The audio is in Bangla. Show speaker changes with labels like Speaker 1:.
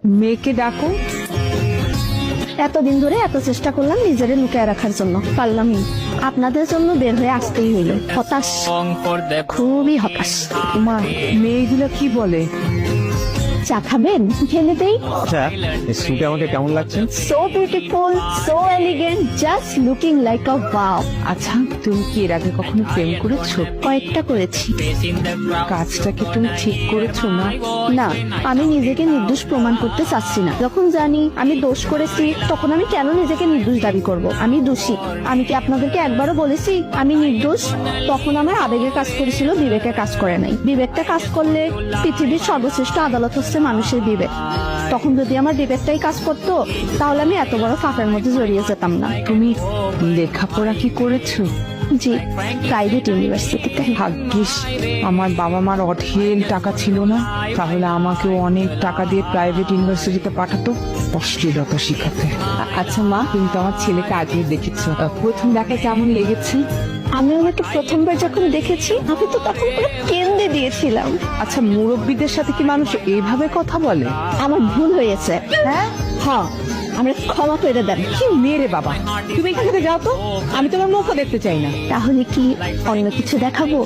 Speaker 1: মেয়েকে ডাকো।
Speaker 2: এতদিন ধরে এত চেষ্টা করলাম নিজেরে লুকিয়ে রাখার জন্য, পারলামই। আপনাদের জন্য বের হয়ে আসতেই হইল। হতাশ, খুবই হতাশ।
Speaker 1: মা, মেয়েগুলো কি বলে?
Speaker 2: চা খাবেন? খেলে দেই।
Speaker 3: আচ্ছা, এই স্যুট আমাকে কেমন লাগছে?
Speaker 2: So beautiful, so elegant, just looking like আ ওয়াও।
Speaker 1: আচ্ছা, তুমি কি এর আগে কখনো প্রেম করেছো?
Speaker 2: কয়েকটা করেছি।
Speaker 1: কাজটা কি তুমি ঠিক করেছো না?
Speaker 2: না, আমি নিজেকে নির্দোষ প্রমাণ করতে চাচ্ছি না। যখন জানি আমি দোষ করেছি, তখন আমি কেন নিজেকে নির্দোষ দাবি করব? আমি দোষী। আমি কি আপনাদেরকে একবারও বলেছি আমি নির্দোষ? তখন আমার আবেগে কাজ করেছিল, বিবেকে কাজ করে নাই। বিবেকটা কাজ করলে পৃথিবীর সর্বশ্রেষ্ঠ আদালত হচ্ছে মানুষের বিবেক। তখন যদি আমার বিবেকটাই কাজ করতো, তাহলে আমি এত বড় ফাঁকের মধ্যে জড়িয়ে যেতাম না।
Speaker 1: তুমি লেখাপড়া কি করেছো?
Speaker 2: জি, প্রাইভেট ইউনিভার্সিটিতে।
Speaker 1: ভাগ্যিস আমার বাবা মার অঢেল টাকা ছিল না, তাহলে আমাকেও অনেক টাকা দিয়ে প্রাইভেট ইউনিভার্সিটিতে পাঠাতো অশ্লীলতা শিখাতে। আচ্ছা মা, তুমি তো আমার ছেলেকে আগে দেখেছো, প্রথম দেখায় কেমন লেগেছে?
Speaker 2: আমি ওনাকে প্রথমবার যখন দেখেছি, আমি তো তখন পুরো কেন্দ্রে দিয়েছিলাম।
Speaker 1: আচ্ছা, মুরব্বীদের সাথে কি মানুষ এইভাবে কথা বলে?
Speaker 2: আমার ভুল হয়েছে।
Speaker 1: হ্যাঁ,
Speaker 2: হ্যাঁ, আমরা ক্ষমা করে দেন।
Speaker 1: কি মেরে বাবা, তুমি এখান থেকে যাও তো, আমি তোমার মুখও দেখতে চাই না।
Speaker 2: তাহলে কি অন্য কিছু দেখাবো?